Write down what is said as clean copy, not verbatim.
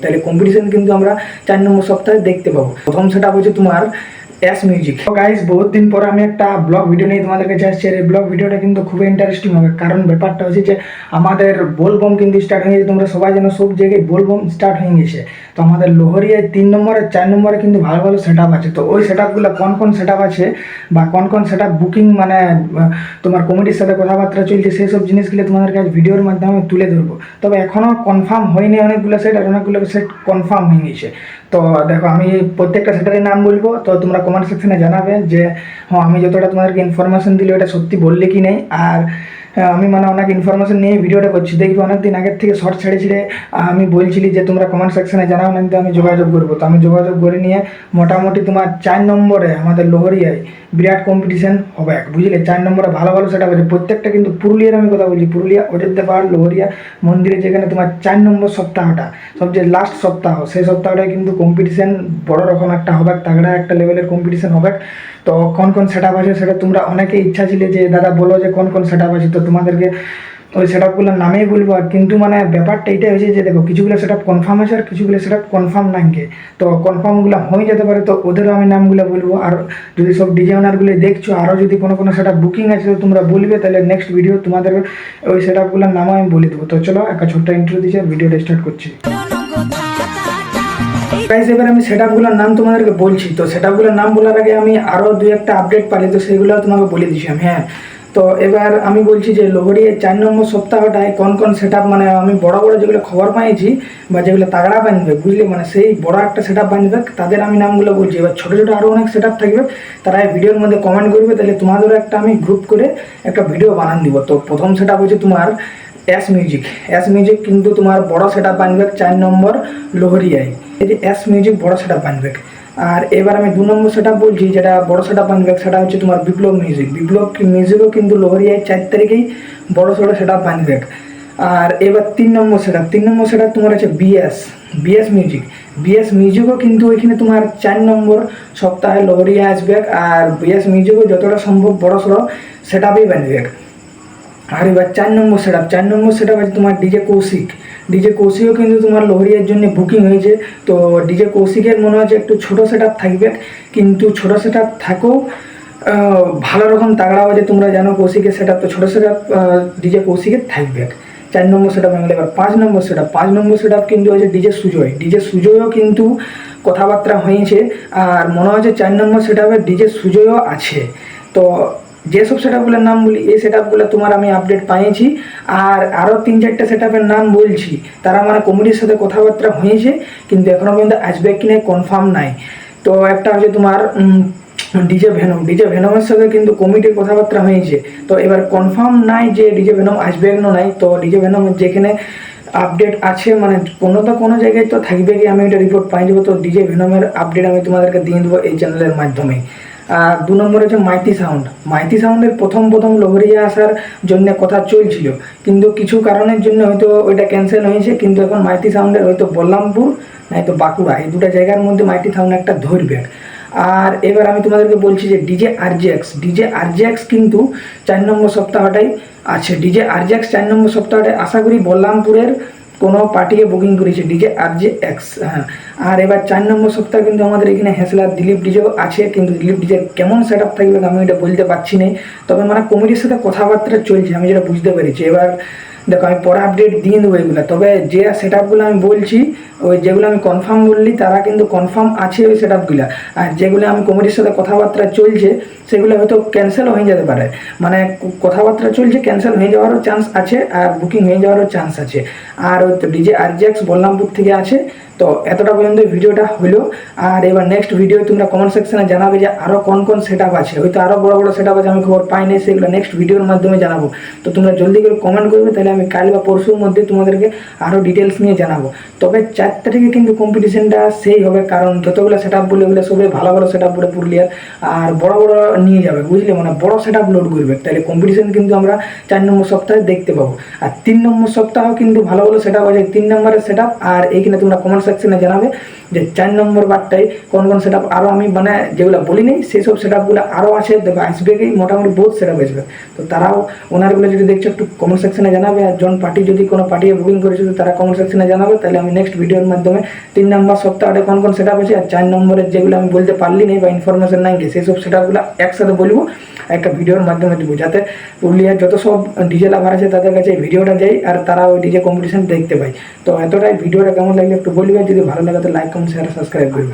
তাহলে কম্পিটিশন কিন্তু আমরা 4 নম্বর সপ্তাহে দেখতে পাবো। প্রথম সেটা হচ্ছে তোমার এস মিউজিক। তো গাইস, বহুত দিন পরে আমি একটা ব্লগ ভিডিও নিয়ে তোমাদের কাছে আসছি। আর এই ব্লগ ভিডিওটা কিন্তু খুবই ইন্টারেস্টিং হবে, কারণ ব্যাপারটা হচ্ছে যে আমাদের বোলবম কিন্তু স্টার্ট হয়ে গেছে। তোমরা সবাই জানো সব জায়গায় বোলবম স্টার্ট হয়ে গেছে। তো আমাদের লোহরিয়ায় 3 নম্বরে 4 নম্বরে কিন্তু ভালো ভালো সেট আপ আছে। তো ওই সেট আপগুলো কোন কোন সেট আপ আছে বা কোন কোন সেট আপ বুকিং মানে তোমার কমিটির সাথে কথাবার্তা চলছে, সেই সব জিনিসগুলো তোমাদের কাছে ভিডিওর মাধ্যমে তুলে ধরবো। তবে এখনও কনফার্ম হয়নি অনেকগুলো সেট, আর অনেকগুলো সেট কনফার্ম হয়ে গেছে। তো দেখো, আমি প্রত্যেকটা সেটারই নাম বলবো, তো তোমরা কমেন্ট সেকশনে জানাবে যে হ্যাঁ আমি যতটা তোমাদেরকে ইনফরমেশন দিলে ওটা সত্যি বললে কি নেই। আর আমি মানে অনেক ইনফরমেশন নিয়ে ভিডিওটা করছি। দেখবি অনেকদিন আগের থেকে শর্ট ছেড়ে ছেড়ে আমি বলছিলি যে তোমরা কমেন্ট সেকশনে জানাও, না কিন্তু আমি যোগাযোগ করবো। তো আমি যোগাযোগ করে নিয়ে মোটামুটি তোমার 4 নম্বরে আমাদের লোহরিয়ায় বিরাট কম্পিটিশন হবে, বুঝলে। 4 নম্বরে ভালো ভালো সেটা আছে প্রত্যেকটা, কিন্তু পুরুলিয়ার আমি কথা বলছি, পুরুলিয়া অযোধ্যা পাহাড় লোহরিয়া মন্দিরে, যেখানে তোমার 4 নম্বর সপ্তাহটা সবচেয়ে লাস্ট সপ্তাহ, সেই সপ্তাহটায় কিন্তু কম্পিটিশন বড় রকম একটা হবে, তাগড়া একটা লেভেলের কম্পিটিশন হবে। তো কোন কোন সেট আপ আছে সেটা তোমরা অনেকে ইচ্ছা ছিল যে দাদা বলো যে কোন কোন সেট আপ আছে, তো তোমাদেরকে ওই সেট আপগুলোর নামেই বলবো। আর কিন্তু মানে ব্যাপারটা এইটাই হয়েছে যে দেখো, কিছুগুলো সেট আপ কনফার্ম আছে আর কিছুগুলো সেট আপ কনফার্ম নাকি। তো কনফার্মগুলো হয়ে যেতে পারে, তো ওদেরও আমি নামগুলো বলবো। আর যদি সব ডিজে ওনারগুলো দেখছো, আরও যদি কোনো কোনো সেট আপ বুকিং আছে তো তোমরা বলবে, তাহলে নেক্সট ভিডিও তোমাদের ওই সেট আপগুলোর নামও আমি বলে দেবো। তো চলো একটা ছোট্ট ইন্ট্রো দিচ্ছে, ভিডিওটা স্টার্ট করছি। গাইস, এবার আমি সেট আপগুলোর নাম তোমাদেরকে বলছি। তো সেট আপগুলোর নাম বলার আগে আমি আরও 2-1টা আপডেট পারি, তো সেগুলো তোমাকে বলে দিচ্ছি আমি। হ্যাঁ, তো এবার আমি বলছি যে লোহরিয়ার 4 নম্বর সপ্তাহটায় কোন কোন সেট আপ, মানে আমি বড় বড় যেগুলো খবর পাইছি বা যেগুলো তাগড়া বাঁধবে, বুঝলি, মানে সেই বড় একটা সেট আপ বাঁধবে, তাদের আমি নামগুলো বলছি। এবার ছোটো ছোটো আরও অনেক সেট আপ থাকবে, তারা এই ভিডিওর মধ্যে কমেন্ট করবে, তাহলে তোমাদেরও একটা আমি গ্রুপ করে একটা ভিডিও বানান দিব। তো প্রথম সেট আপ হচ্ছে তোমার এস মিউজিক। এস মিউজিক কিন্তু তোমার বড় সেট আপ বাঁধবে 4 নম্বর লোহরিয়ায়। এই যে এস মিউজিক বড় সেট আপ বাঁধবে। আর এবার আমি 2 নম্বর সেট আপ বলছি, যেটা বড় সেট আপ বাঁধবে, সেটা হচ্ছে তোমার বিপ্লব মিউজিক। বিপ্লব মিউজিকও কিন্তু লোহরিয়ায় 4 তারিখেই বড় সড়ো সেট আপ বাঁধবে। আর এবার 3 নম্বর সেট আপ, 3 নম্বর সেট আপ তোমার আছে বিএস মিউজিক। বিএস মিউজিকও কিন্তু ওইখানে তোমার 4 নম্বর সপ্তাহে লোহরিয়া আসবে। আর বিএস মিউজিকও যতটা সম্ভব বড় সড়ো সেট আপই বাঁধবে। আর এবার 4 নম্বর সেট আপ, 4 নম্বর সেট আপ আছে তোমার ডিজে কৌশিক। ডিজে কৌশিকও কিন্তু তোমার লোহরিয়ার জন্য বুকিং হয়েছে। তো ডিজে কৌশিকের মনে হচ্ছে একটু ছোটো সেট আপ থাকবে, কিন্তু ছোটো সেট আপ থাকেও ভালো রকম তাগড়া হয়েছে। তোমরা জানো কৌশিকের সেট আপ, তো ছোটো সেট আপ ডিজে কৌশিকের থাকবে। 4 নম্বর সেট আপ বাংলা। এবার 5 নম্বর সেট আপ, 5 নম্বর সেট আপ কিন্তু হয়েছে ডিজে সুজয়। ডিজে সুজয়ও কিন্তু কথাবার্তা হয়েছে, আর মনে হচ্ছে 4 নম্বর সেট আপে ডিজে সুজয়ও আছে। তো যেসব সেট আপগুলোর নাম বলি, এই সেট আপগুলো তোমার আমি আপডেট পাইছি। আর আরও 3-4টা সেট আপের নাম বলছি, তারা মানে কমিটির সাথে কথাবার্তা হয়েছে, কিন্তু এখনও পর্যন্ত আসবে কি না কনফার্ম নাই। তো একটা হচ্ছে তোমার ডিজে ভেনম। ডিজে ভেনমের সাথে কিন্তু কমিটির কথাবার্তা হয়েছে, তো এবার কনফার্ম নাই যে ডিজে ভেনম আসবে না নাই। তো ডিজে ভেনম যেখানে আপডেট আছে, মানে কোনো জায়গায় তো থাকবে কি, আমি এটা রিপোর্ট পাই দেবো। তো ডিজে ভেনমের আপডেট আমি তোমাদেরকে দিয়ে দেবো এই চ্যানেলের মাধ্যমে। আর 2 নম্বরে হচ্ছে মাইতি সাউন্ড। মাইতি সাউন্ডের প্রথম লোহরিয়া আসার জন্য কথা চলছিল, কিন্তু কিছু কারণের জন্য হয়তো ওইটা ক্যান্সেল হয়েছে। কিন্তু এখন মাইতি সাউন্ডের হয়তো বল্লামপুর নয়তো বাঁকুড়া, এই দুটো জায়গার মধ্যে মাইতি সাউন্ড একটা ধরবে। আর এবার আমি তোমাদেরকে বলছি যে ডিজে আরজেএক্স কিন্তু 4 নম্বর সপ্তাহটাই আছে। ডিজে আরজেএক্স 4 নম্বর সপ্তাহটায় আশা করি বল্লামপুরের কোনো পার্টিকে বুকিং করেছে ডিজে আরজেএক্স। হ্যাঁ, আর এবার 4 নম্বর সপ্তাহে কিন্তু আমাদের এখানে হেসলার দিলীপ ডিজেও আছে, কিন্তু দিলীপ ডিজের কেমন সেট আপ থাকবে আমি এটা বলতে পারছি না। তবে মানে কমিটির সাথে কথাবার্তা চলছে, আমি যেটা বুঝতে পেরেছি। এবার দেখো, আমি পরে আপডেট দিয়ে দেবো এগুলো। তবে যে সেট আপগুলো আমি বলছি, ওই যেগুলো আমি কনফার্ম বললি, তারা কিন্তু কনফার্ম আছে ওই সেট আপগুলো। আর যেগুলো আমি কমিটির সাথে কথাবার্তা চলছে, সেগুলো হয়তো ক্যান্সেলও হয়ে যেতে পারে। মানে কথাবার্তা চলছে, ক্যান্সেল হয়ে যাওয়ারও চান্স আছে, আর বুকিং হয়ে যাওয়ারও চান্স আছে। আর ওই তো ডিজে আরজেএক্স বল্লামপুর থেকে আছে। তো এতটা পর্যন্ত ভিডিওটা হলো। আর এবার নেক্সট ভিডিও তোমরা কমেন্ট সেকশনে জানাবে যে আরও কোন কোন সেট আপ আছে। হয়তো আরও বড় বড় সেট আপ আছে, আমি খবর পাই নাই, সেগুলো নেক্সট ভিডিওর মাধ্যমে জানাবো। তো তোমরা জলদি করে কমেন্ট করবে, তাহলে আমি কাল বা পরশুর মধ্যে তোমাদেরকে আরও ডিটেলস নিয়ে জানাবো। তবে 4 তারিখে কিন্তু কম্পিটিশনটা সেই হবে, কারণ যতগুলো সেট আপ বলে ওগুলো সবাই ভালো ভালো সেট আপ বলে পুরুলিয়ার, আর বড় বড় নিয়ে যাবে, বুঝলে, মানে বড় সেট আপ লোড করবে। তাহলে কম্পিটিশন কিন্তু আমরা 4 নম্বর সপ্তাহে দেখতে পাবো। আর 3 নম্বর সপ্তাহ কিন্তু ভালো ভালো সেট আপ আছে, 3 নম্বরের সেট আপ। আর এইখানে তোমরা কমেন্ট সেকশনে জানাবে যে 4 নম্বর বারটায় কোন কোন সেট আপ আরও আমি মানে যেগুলো বলি নেই, সেই সব সেট আপগুলো আরও আছে। দেখো আসবে কি, মোটামুটি বহুত সেট আপ আসবে। তো তারাও ওনারগুলো যদি দেখছো একটু কমেন্ট সেকশনে জানাবে। আর জন পার্টি যদি কোনো পার্টি বুকিং করেছে, তো তারা কমেন্ট সেকশনে জানাবে, তাহলে আমি নেক্সট ভিডিও ভিডিওর মাধ্যমে 3 নম্বর সপ্তাহটা কোন কোন সেটআপ আছে আর 4 নম্বরের যেগুলো আমি বলতে পারলি না বা ইনফরমেশন নাই সেই সব সেটআপগুলো একসাথে বলবো একটা ভিডিওর মাধ্যমে দেবো, যাতে পুরুলিয়ার যত সব ডিজে লাভার আছে তাদের কাছে এই ভিডিওটা যায় আর তারা ওই ডিজে কম্পিটিশন দেখতে পায়। তো এতটাই, ভিডিওটা কেমন লাগলে একটু বলবে, যদি ভালো লাগে তো লাইক কমেন্ট শেয়ার সাবস্ক্রাইব করবে।